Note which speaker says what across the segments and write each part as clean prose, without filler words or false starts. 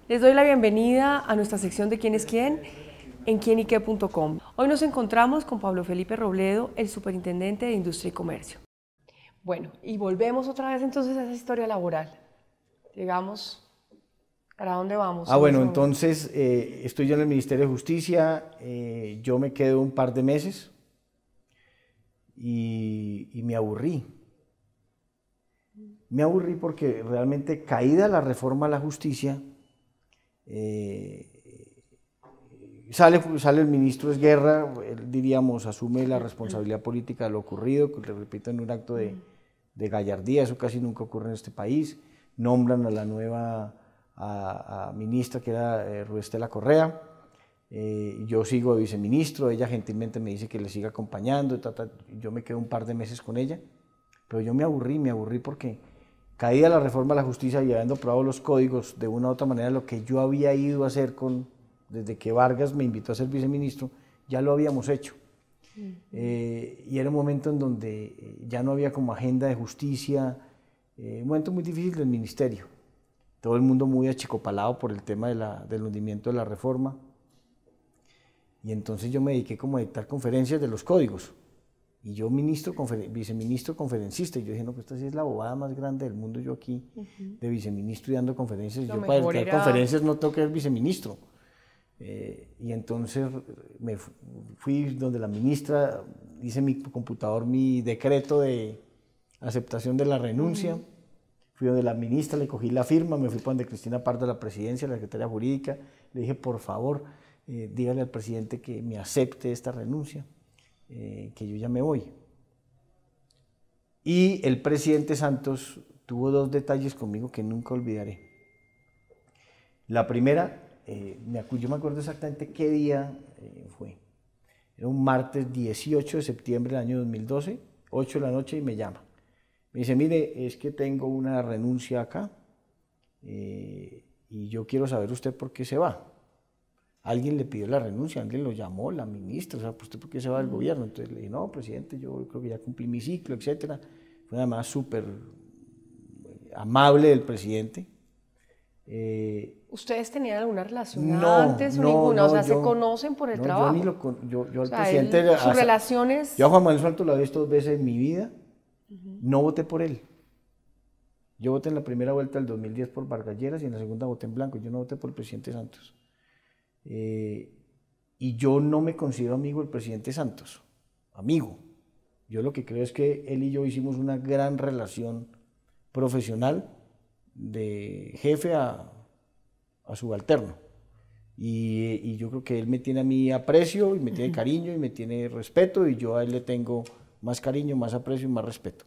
Speaker 1: Les doy la bienvenida a nuestra sección de ¿Quién es quién? En quienique.com. Hoy nos encontramos con Pablo Felipe Robledo, el superintendente de Industria y Comercio. Bueno, y volvemos otra vez entonces a esa historia laboral. Llegamos, ¿para dónde vamos?
Speaker 2: Bueno, entonces estoy yo en el Ministerio de Justicia, yo me quedo un par de meses y me aburrí. Me aburrí porque realmente caída la reforma a la justicia, sale el ministro Esguerra, él, diríamos, asume la responsabilidad política de lo ocurrido, que le repito, en un acto de gallardía, eso casi nunca ocurre en este país, nombran a la nueva a ministra, que era Ruestela Correa, yo sigo de viceministro, ella gentilmente me dice que le siga acompañando, yo me quedo un par de meses con ella, pero yo me aburrí porque caída la reforma a la justicia y habiendo aprobado los códigos de una u otra manera, lo que yo había ido a hacer desde que Vargas me invitó a ser viceministro, ya lo habíamos hecho. Y era un momento en donde ya no había como agenda de justicia, un momento muy difícil del ministerio. Todo el mundo muy achicopalado por el tema del hundimiento de la reforma. Y entonces yo me dediqué como a dictar conferencias de los códigos. Y yo viceministro conferencista, y yo dije, no, pues esta sí es la bobada más grande del mundo, yo aquí de viceministro y dando conferencias, yo para dar conferencias no tengo que ser viceministro. Y entonces me fui donde la ministra, hice mi computador, mi decreto de aceptación de la renuncia, fui donde la ministra, le cogí la firma, me fui para donde Cristina Pardo, la presidencia, la secretaria jurídica, le dije, por favor, dígale al presidente que me acepte esta renuncia. Que yo ya me voy. Y el presidente Santos tuvo dos detalles conmigo que nunca olvidaré. La primera, yo me acuerdo exactamente qué día fue. Era un martes 18 de septiembre del año 2012, 8 de la noche, y me llama. Me dice, mire, es que tengo una renuncia acá y yo quiero saber usted por qué se va. Alguien le pidió la renuncia, alguien lo llamó, la ministra, o sea, pues ¿usted por qué se va del gobierno? Entonces le dije, no, presidente, yo creo que ya cumplí mi ciclo, etcétera. Fue además súper amable del presidente.
Speaker 1: ¿Ustedes tenían alguna relación antes o ninguna? O sea, ¿se conocen por el trabajo?
Speaker 2: Yo al presidente...
Speaker 1: ¿Sus relaciones?
Speaker 2: Yo a Juan Manuel Santos lo he visto 2 veces en mi vida, no voté por él. Yo voté en la primera vuelta del 2010 por Vargas Lleras y en la segunda voté en blanco, yo no voté por el presidente Santos. Y yo no me considero amigo del presidente Santos, amigo. Yo lo que creo es que él y yo hicimos una gran relación profesional de jefe a subalterno. Y yo creo que él me tiene a mí aprecio, y me tiene cariño, y me tiene respeto, y yo a él le tengo más cariño, más aprecio y más respeto.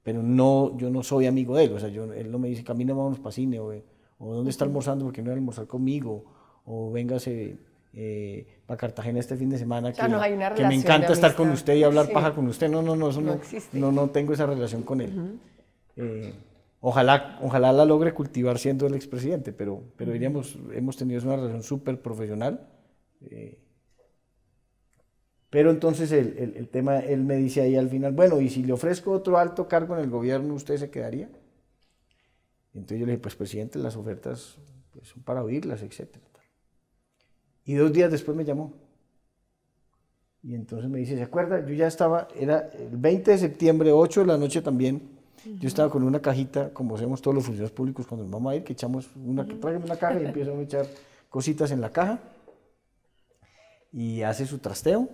Speaker 2: Pero no, yo no soy amigo de él, o sea, él no me dice, camina, vámonos para cine, o ¿dónde está almorzando? Porque no va a almorzar conmigo, o véngase para Cartagena este fin de semana, que me encanta estar con usted y hablar paja con usted. No, eso no tengo esa relación con él. Ojalá la logre cultivar siendo el expresidente, pero diríamos, hemos tenido una relación súper profesional. Pero entonces el tema, él me dice ahí al final, bueno, y si le ofrezco otro alto cargo en el gobierno, ¿usted se quedaría? Entonces yo le dije, pues presidente, las ofertas pues, son para oírlas, etcétera. Y 2 días después me llamó. Y entonces me dice, ¿se acuerda? Yo ya estaba, era el 20 de septiembre, 8 de la noche también. Yo estaba con una cajita, como hacemos todos los funcionarios públicos cuando nos vamos a ir, que echamos que traemos una caja y empiezan a echar cositas en la caja. Y hace su trasteo.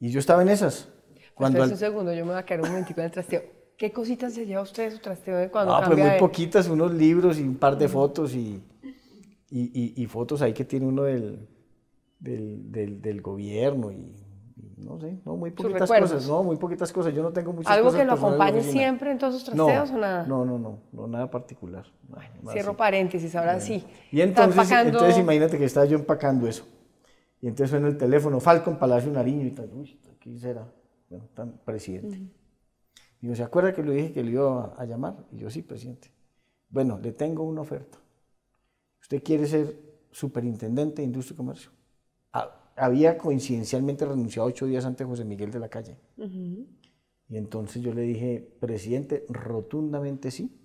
Speaker 2: Y yo estaba en esas.
Speaker 1: Un segundo, yo me voy a quedar un momentico en el trasteo. ¿Qué cositas se lleva usted de su trasteo de cuando cambia?
Speaker 2: Pues muy poquitas, unos libros y un par de fotos y fotos ahí que tiene uno del gobierno y no sé, muy poquitas cosas, muy poquitas cosas, yo no tengo muchas cosas.
Speaker 1: ¿Algo que lo acompañe siempre en todos sus trasteos o nada?
Speaker 2: No, nada particular.
Speaker 1: Cierro paréntesis, ahora sí.
Speaker 2: Y entonces imagínate que estaba yo empacando eso. Y entonces suena el teléfono, Falcon Palacio Nariño y tal, uy, ¿qué será? Bueno, tan presidente. Y yo, ¿se acuerda que le dije que le iba a llamar? Y yo, sí, presidente. Bueno, le tengo una oferta. ¿Usted quiere ser superintendente de Industria y Comercio? Había coincidencialmente renunciado 8 días antes José Miguel de la Calle. Y entonces yo le dije, presidente, rotundamente sí,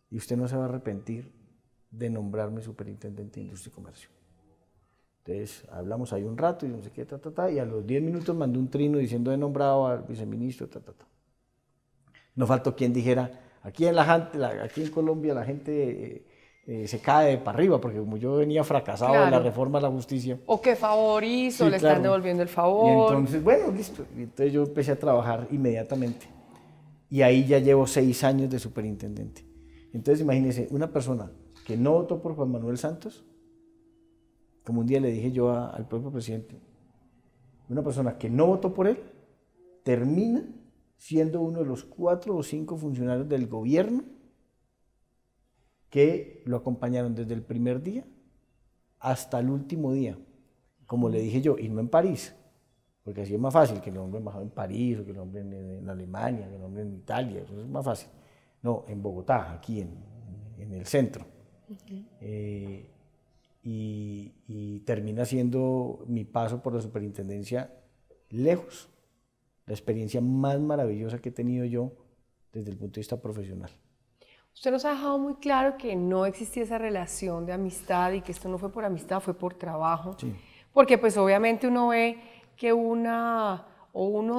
Speaker 2: y usted no se va a arrepentir de nombrarme superintendente de Industria y Comercio. Entonces hablamos ahí un rato y no sé qué, y a los 10 minutos mandó un trino diciendo he nombrado al viceministro, No faltó quien dijera, aquí en Colombia la gente se cae para arriba, porque como yo venía fracasado de la reforma a la justicia.
Speaker 1: O qué favor hizo, sí, le están devolviendo el favor.
Speaker 2: Y entonces, bueno, listo. Y entonces yo empecé a trabajar inmediatamente. Y ahí ya llevo 6 años de superintendente. Entonces imagínense, una persona que no votó por Juan Manuel Santos, como un día le dije yo al propio presidente, una persona que no votó por él, termina siendo uno de los 4 o 5 funcionarios del gobierno que lo acompañaron desde el primer día hasta el último día, como le dije yo, y no en París, porque así es más fácil que lo nombren en París, o que lo nombren en Alemania, que lo nombren en Italia, eso es más fácil. No, en Bogotá, aquí en el centro. Y termina siendo mi paso por la superintendencia lejos, la experiencia más maravillosa que he tenido yo desde el punto de vista profesional.
Speaker 1: Usted nos ha dejado muy claro que no existía esa relación de amistad y que esto no fue por amistad, fue por trabajo.
Speaker 2: Sí.
Speaker 1: Porque pues obviamente uno ve que uno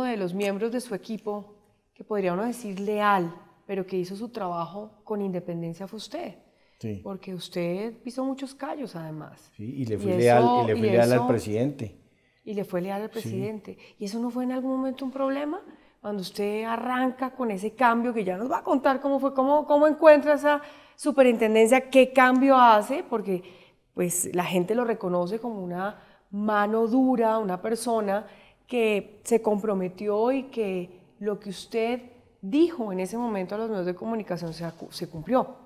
Speaker 1: de los miembros de su equipo, que podría uno decir leal, pero que hizo su trabajo con independencia fue usted.
Speaker 2: Sí.
Speaker 1: Porque usted pisó muchos callos además.
Speaker 2: Sí, y le fue leal al presidente.
Speaker 1: Y le fue leal al presidente. Sí. ¿Y eso no fue en algún momento un problema? Cuando usted arranca con ese cambio, que ya nos va a contar cómo fue, cómo encuentra esa superintendencia, qué cambio hace, porque pues la gente lo reconoce como una mano dura, una persona que se comprometió y que lo que usted dijo en ese momento a los medios de comunicación se cumplió.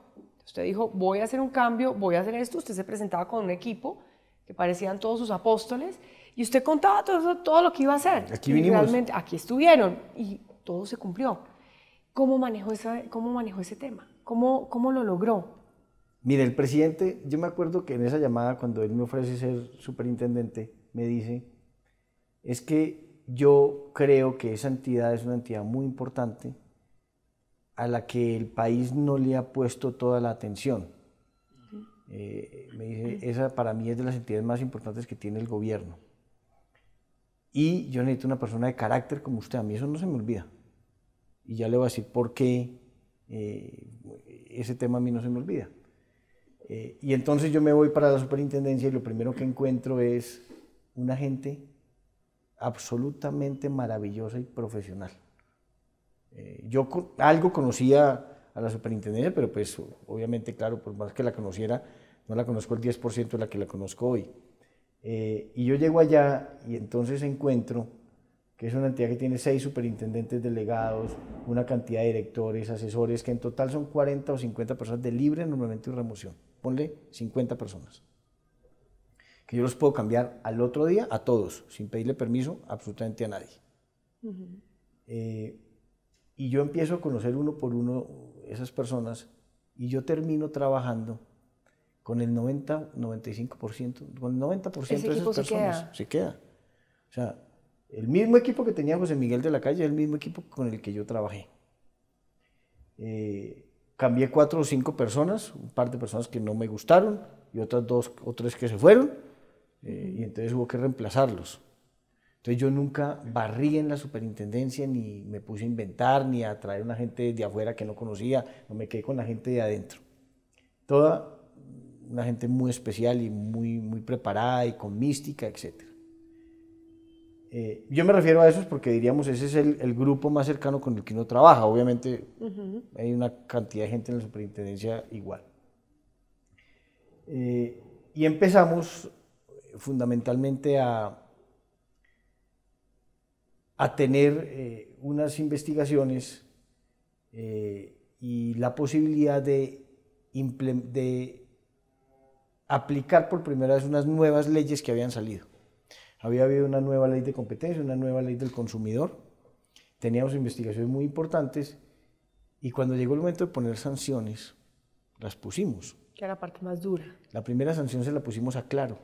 Speaker 1: Usted dijo, voy a hacer un cambio, voy a hacer esto. Usted se presentaba con un equipo que parecían todos sus apóstoles y usted contaba todo lo que iba a hacer.
Speaker 2: Aquí vinimos.
Speaker 1: Y realmente aquí estuvieron y todo se cumplió. ¿Cómo manejó ese tema? ¿Cómo lo logró?
Speaker 2: Mire, el presidente, yo me acuerdo que en esa llamada, cuando él me ofrece ser superintendente, me dice, es que yo creo que esa entidad es una entidad muy importante a la que el país no le ha puesto toda la atención. Me dice, esa para mí es de las entidades más importantes que tiene el gobierno. Y yo necesito una persona de carácter como usted, a mí eso no se me olvida. Y ya le voy a decir por qué ese tema a mí no se me olvida. Y entonces yo me voy para la superintendencia y lo primero que encuentro es una gente absolutamente maravillosa y profesional. Yo algo conocía a la superintendencia, pero pues obviamente, claro, por más que la conociera, no la conozco el 10% de la que la conozco hoy. Y yo llego allá y entonces encuentro que es una entidad que tiene 6 superintendentes delegados, una cantidad de directores, asesores, que en total son 40 o 50 personas de libre nombramiento y remoción. Ponle 50 personas. Que yo los puedo cambiar al otro día a todos, sin pedirle permiso absolutamente a nadie. Y yo empiezo a conocer uno por uno esas personas y yo termino trabajando con el 90-95%, con el 90% de esas personas. Se queda. O sea, el mismo equipo que tenía José Miguel de la Calle es el mismo equipo con el que yo trabajé. Cambié 4 o 5 personas, un par de personas que no me gustaron y otras 2 o 3 que se fueron, y entonces hubo que reemplazarlos. Entonces yo nunca barrí en la superintendencia, ni me puse a inventar, ni a traer una gente de afuera que no conocía, no me quedé con la gente de adentro. Toda una gente muy especial y muy preparada y con mística, etc. Yo me refiero a esos porque diríamos ese es el grupo más cercano con el que uno trabaja. Obviamente hay una cantidad de gente en la superintendencia igual. Y empezamos fundamentalmente a tener unas investigaciones y la posibilidad de aplicar por primera vez unas nuevas leyes que habían salido. Había habido una nueva ley de competencia, una nueva ley del consumidor, teníamos investigaciones muy importantes y cuando llegó el momento de poner sanciones, las pusimos.
Speaker 1: Que era la parte más dura.
Speaker 2: La primera sanción se la pusimos a Claro,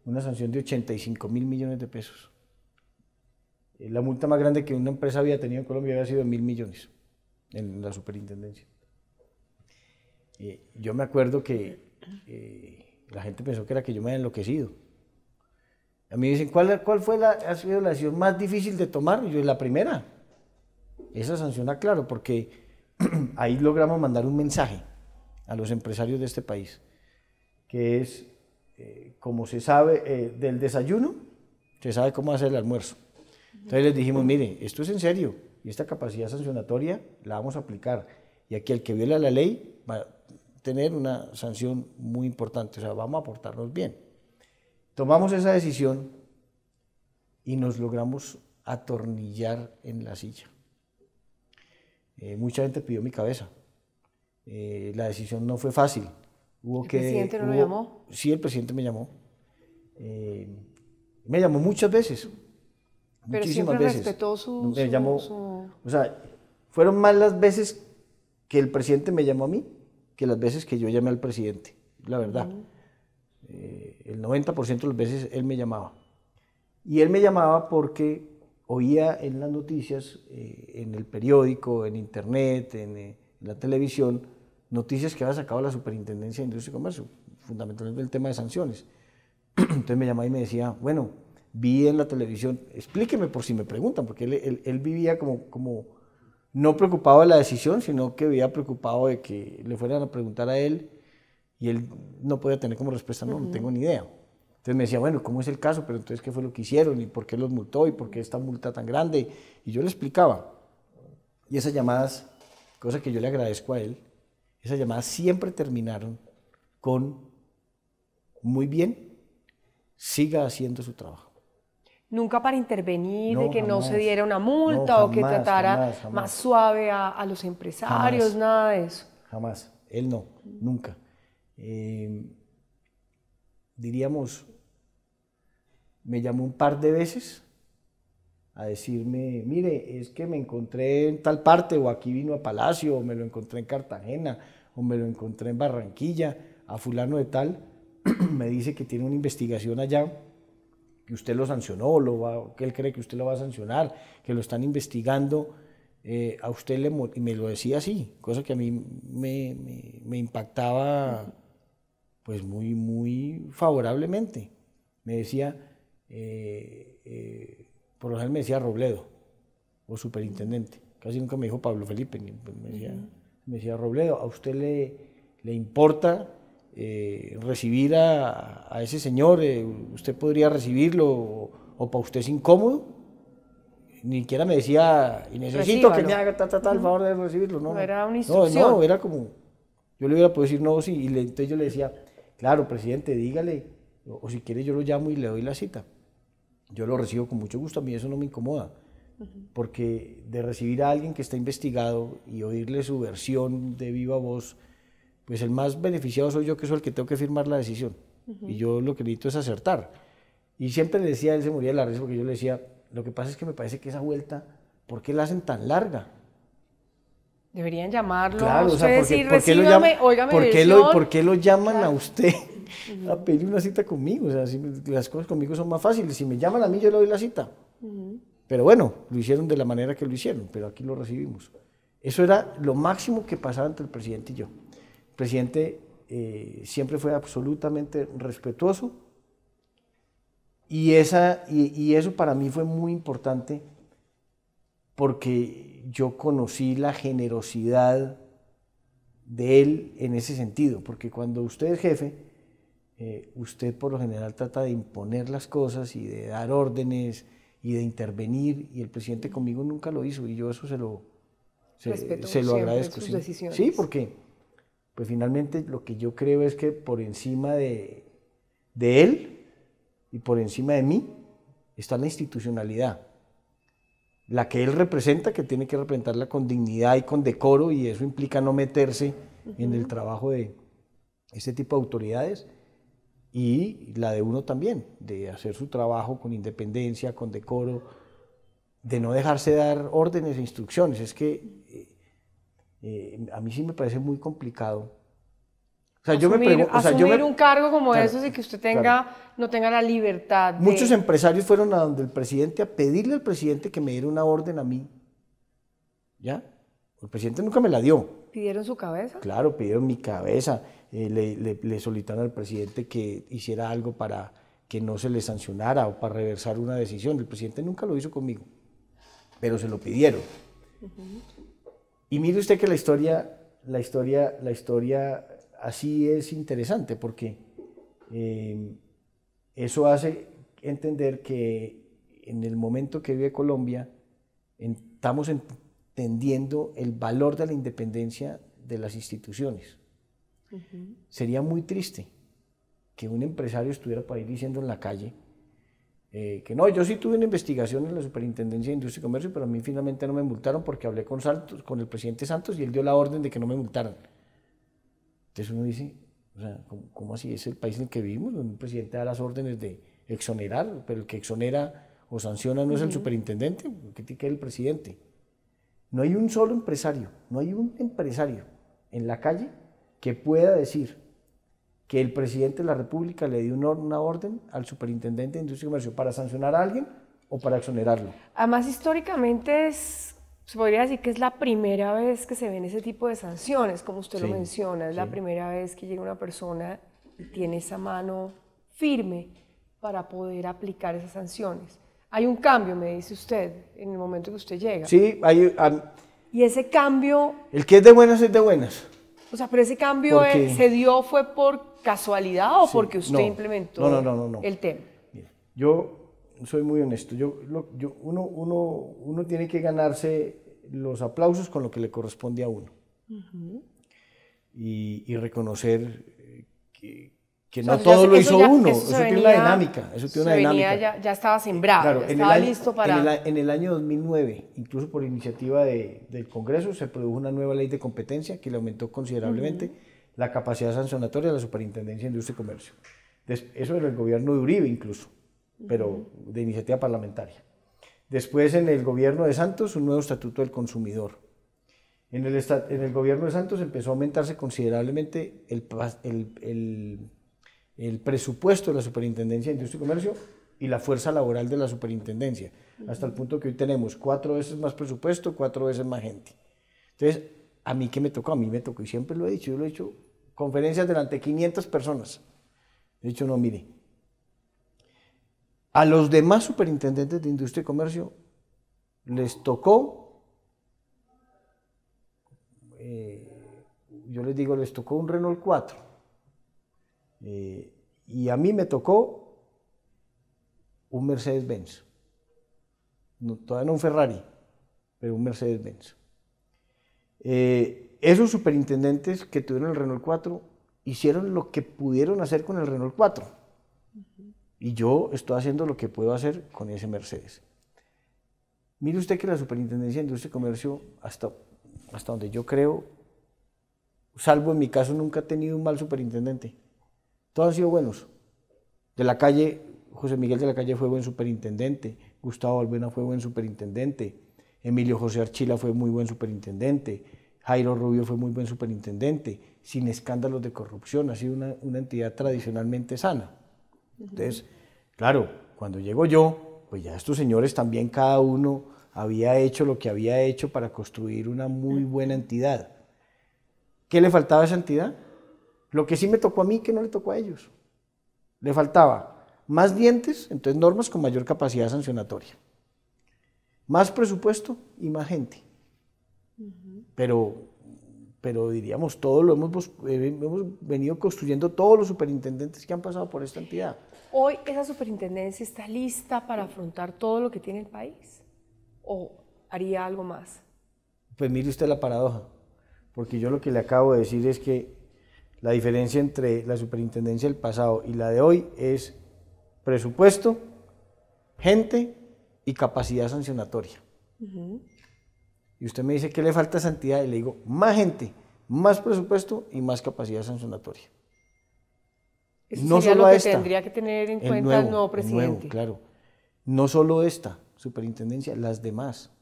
Speaker 2: una sanción de 85.000 millones de pesos. La multa más grande que una empresa había tenido en Colombia había sido de 1.000 millones en la superintendencia. Yo me acuerdo que la gente pensó que era que yo me había enloquecido. A mí me dicen, ¿cuál fue ha sido la decisión más difícil de tomar? Y yo, la primera. Esa sanciona claro, porque ahí logramos mandar un mensaje a los empresarios de este país, que es, como se sabe del desayuno, se sabe cómo hacer el almuerzo. Entonces les dijimos, mire, esto es en serio, y esta capacidad sancionatoria la vamos a aplicar, y aquí el que viola la ley va a tener una sanción muy importante, o sea, vamos a portarnos bien. Tomamos esa decisión y nos logramos atornillar en la silla. Mucha gente pidió mi cabeza. La decisión no fue fácil.
Speaker 1: ¿El presidente no lo llamó?
Speaker 2: Sí, el presidente me llamó. Me llamó muchas veces.
Speaker 1: Pero
Speaker 2: Muchísimas
Speaker 1: siempre
Speaker 2: veces.
Speaker 1: respetó su...
Speaker 2: Me llamó, o sea, fueron más las veces que el presidente me llamó a mí que las veces que yo llamé al presidente, la verdad. El 90% de las veces él me llamaba. Y él me llamaba porque oía en las noticias, en el periódico, en internet, en la televisión, noticias que había sacado la Superintendencia de Industria y Comercio, fundamentalmente el tema de sanciones. Entonces me llamaba y me decía, bueno, vi en la televisión, explíqueme por si me preguntan, porque él vivía como no preocupado de la decisión, sino que vivía preocupado de que le fueran a preguntar a él y él no podía tener como respuesta, no tengo ni idea. Entonces me decía, bueno, ¿cómo es el caso? Pero entonces, ¿qué fue lo que hicieron? ¿Y por qué los multó? ¿Y por qué esta multa tan grande? Y yo le explicaba. Y esas llamadas, cosa que yo le agradezco a él, esas llamadas siempre terminaron con, muy bien, siga haciendo su trabajo.
Speaker 1: Nunca para intervenir,
Speaker 2: No,
Speaker 1: de que
Speaker 2: jamás.
Speaker 1: no se diera una multa
Speaker 2: No,
Speaker 1: o que
Speaker 2: jamás,
Speaker 1: tratara
Speaker 2: jamás.
Speaker 1: más suave a los empresarios,
Speaker 2: Jamás.
Speaker 1: nada de eso.
Speaker 2: Jamás, él no, nunca. Diríamos, me llamó un par de veces a decirme, mire, es que me encontré en tal parte, o aquí vino a Palacio, o me lo encontré en Cartagena, o me lo encontré en Barranquilla, a fulano de tal, me dice que tiene una investigación allá, que usted lo sancionó, que él cree que usted lo va a sancionar, que lo están investigando, a usted y me lo decía así, cosa que a mí me impactaba pues muy favorablemente. Me decía, por lo general me decía Robledo, o superintendente, casi nunca me dijo Pablo Felipe, me decía Robledo, ¿a usted le importa recibir a ese señor? ¿Usted podría recibirlo o para usted es incómodo? Ni siquiera me decía, y necesito que me haga el favor de recibirlo. No,
Speaker 1: era una instrucción.
Speaker 2: No, era como, yo le hubiera podido decir no, sí, y entonces yo le decía, claro, presidente, dígale, o si quiere yo lo llamo y le doy la cita. Yo lo recibo con mucho gusto, a mí eso no me incomoda, porque de recibir a alguien que está investigado y oírle su versión de viva voz, pues el más beneficiado soy yo, que soy el que tengo que firmar la decisión. Y yo lo que necesito es acertar. Y siempre le decía, él se moría de la risa porque yo le decía, lo que pasa es que me parece que esa vuelta, ¿por qué la hacen tan larga?
Speaker 1: Deberían llamarlo
Speaker 2: claro,
Speaker 1: a usted,
Speaker 2: ¿por qué lo llaman
Speaker 1: claro.
Speaker 2: a usted a pedir una cita conmigo? O sea, las cosas conmigo son más fáciles. Si me llaman a mí, yo le doy la cita. Pero bueno, lo hicieron de la manera que lo hicieron, pero aquí lo recibimos. Eso era lo máximo que pasaba entre el presidente y yo. El presidente siempre fue absolutamente respetuoso y eso para mí fue muy importante porque yo conocí la generosidad de él en ese sentido, porque cuando usted es jefe, usted por lo general trata de imponer las cosas y de dar órdenes y de intervenir, y el presidente conmigo nunca lo hizo, y yo eso se lo agradezco.
Speaker 1: Sus decisiones.
Speaker 2: Sí, porque pues finalmente lo que yo creo es que por encima de él y por encima de mí está la institucionalidad, la que él representa, que tiene que representarla con dignidad y con decoro, y eso implica no meterse en el trabajo de este tipo de autoridades, y la de uno también, de hacer su trabajo con independencia, con decoro, de no dejarse dar órdenes e instrucciones. Es que a mí sí me parece muy complicado. O sea,
Speaker 1: asumir un cargo como
Speaker 2: claro,
Speaker 1: esos y que usted no tenga la libertad de...
Speaker 2: Muchos empresarios fueron a donde el presidente a pedirle al presidente que me diera una orden a mí. ¿Ya? El presidente nunca me la dio.
Speaker 1: ¿Pidieron su cabeza?
Speaker 2: Claro, pidieron mi cabeza, le solicitaron al presidente que hiciera algo para que no se le sancionara o para reversar una decisión. El presidente nunca lo hizo conmigo, pero se lo pidieron. Y mire usted que la historia así es interesante, porque eso hace entender que en el momento que vive Colombia, estamos entendiendo el valor de la independencia de las instituciones. Sería muy triste que un empresario estuviera por ahí diciendo en la calle que no, yo sí tuve una investigación en la Superintendencia de Industria y Comercio, pero a mí finalmente no me multaron porque hablé con el presidente Santos y él dio la orden de que no me multaran. Entonces uno dice, o sea, ¿cómo así? ¿Es el país en el que vivimos? Un presidente da las órdenes de exonerar, pero el que exonera o sanciona no es el superintendente, ¿qué tiene que ver el presidente? No hay un solo empresario, no hay un empresario en la calle que pueda decir que el presidente de la República le dio una orden al superintendente de Industria y Comercio para sancionar a alguien o para exonerarlo.
Speaker 1: Además, históricamente se podría decir que es la primera vez que se ven ese tipo de sanciones, como usted lo menciona, es la primera vez que llega una persona y tiene esa mano firme para poder aplicar esas sanciones. Hay un cambio, me dice usted, en el momento que usted llega.
Speaker 2: Sí,
Speaker 1: y ese cambio...
Speaker 2: El que es de buenas es de buenas.
Speaker 1: O sea, pero ese cambio se dio fue por casualidad o porque usted implementó el tema.
Speaker 2: Mira, yo soy muy honesto. Uno tiene que ganarse los aplausos con lo que le corresponde a uno. Y reconocer que no todo lo hizo uno. Eso tiene una dinámica. Eso tiene una dinámica.
Speaker 1: Ya estaba sembrado,
Speaker 2: claro,
Speaker 1: ya estaba listo para...
Speaker 2: En el año 2009, incluso por iniciativa del Congreso, se produjo una nueva ley de competencia que le aumentó considerablemente la capacidad sancionatoria de la Superintendencia de Industria y Comercio. Eso era el gobierno de Uribe incluso, pero de iniciativa parlamentaria. Después, en el gobierno de Santos, un nuevo estatuto del consumidor. En el gobierno de Santos empezó a aumentarse considerablemente el presupuesto de la Superintendencia de Industria y Comercio y la fuerza laboral de la superintendencia, hasta el punto que hoy tenemos 4 veces más presupuesto, 4 veces más gente. Entonces, ¿a mí qué me tocó? A mí me tocó, y siempre lo he dicho, yo lo he hecho, conferencias delante de 500 personas. He dicho, no, mire, a los demás superintendentes de Industria y Comercio les tocó, yo les digo, les tocó un Renault 4. Y a mí me tocó un Mercedes-Benz, todavía no un Ferrari, pero un Mercedes-Benz. Esos superintendentes que tuvieron el Renault 4 hicieron lo que pudieron hacer con el Renault 4 y yo estoy haciendo lo que puedo hacer con ese Mercedes. Mire usted que la Superintendencia de Industria y Comercio, hasta donde yo creo, salvo en mi caso, nunca ha tenido un mal superintendente. Todos han sido buenos. De la Calle, José Miguel de la Calle fue buen superintendente, Gustavo Balbuena fue buen superintendente, Emilio José Archila fue muy buen superintendente, Jairo Rubio fue muy buen superintendente, sin escándalos de corrupción, ha sido una entidad tradicionalmente sana. Entonces, claro, cuando llego yo, pues ya estos señores también cada uno había hecho lo que había hecho para construir una muy buena entidad. ¿Qué le faltaba a esa entidad? Lo que sí me tocó a mí, que no le tocó a ellos. Le faltaba más dientes, entonces normas con mayor capacidad sancionatoria. Más presupuesto y más gente. Pero diríamos, todo lo hemos venido construyendo todos los superintendentes que han pasado por esta entidad.
Speaker 1: ¿Hoy esa superintendencia está lista para afrontar todo lo que tiene el país? ¿O haría algo más?
Speaker 2: Pues mire usted la paradoja, porque yo lo que le acabo de decir es que la diferencia entre la superintendencia del pasado y la de hoy es presupuesto, gente y capacidad sancionatoria. Y usted me dice, ¿qué le falta a esa entidad? Y le digo, más gente, más presupuesto y más capacidad sancionatoria.
Speaker 1: Eso no sería lo que tendría que tener en cuenta el nuevo presidente.
Speaker 2: Claro. No solo esta superintendencia, las demás.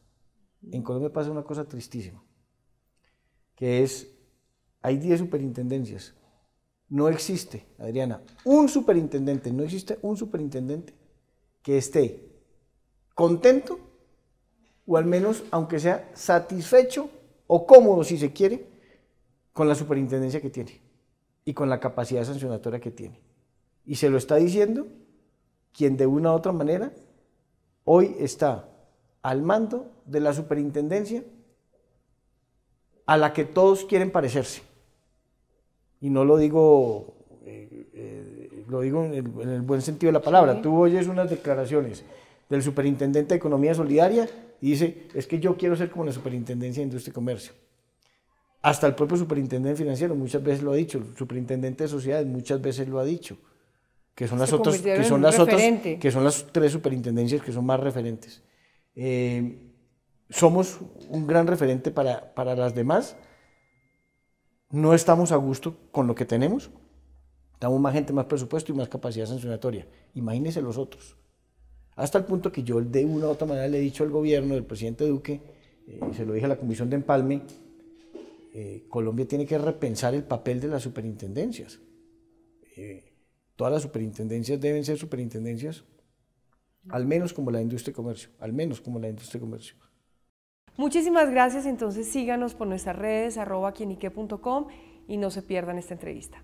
Speaker 2: En Colombia pasa una cosa tristísima, que es, hay 10 superintendencias. No existe, Adriana, un superintendente, no existe un superintendente que esté contento, o al menos, aunque sea satisfecho o cómodo, si se quiere, con la superintendencia que tiene y con la capacidad sancionatoria que tiene. Y se lo está diciendo quien de una u otra manera hoy está al mando de la superintendencia a la que todos quieren parecerse. Y no lo digo, lo digo en el buen sentido de la palabra. Sí. Tú oyes unas declaraciones del superintendente de Economía Solidaria y dice, es que yo quiero ser como la superintendencia de Industria y Comercio. Hasta el propio superintendente financiero muchas veces lo ha dicho, el superintendente de sociedades muchas veces lo ha dicho, que son las otras, que son las tres superintendencias que son más referentes. Somos un gran referente para las demás. No estamos a gusto con lo que tenemos. Damos más gente, más presupuesto y más capacidad sancionatoria. Imagínense los otros. Hasta el punto que yo de una u otra manera le he dicho al gobierno del presidente Duque, se lo dije a la Comisión de Empalme, Colombia tiene que repensar el papel de las superintendencias. Todas las superintendencias deben ser superintendencias, al menos como la de Industria y Comercio, al menos como la de Industria y Comercio.
Speaker 1: Muchísimas gracias, entonces síganos por nuestras redes, @quienique.com y no se pierdan esta entrevista.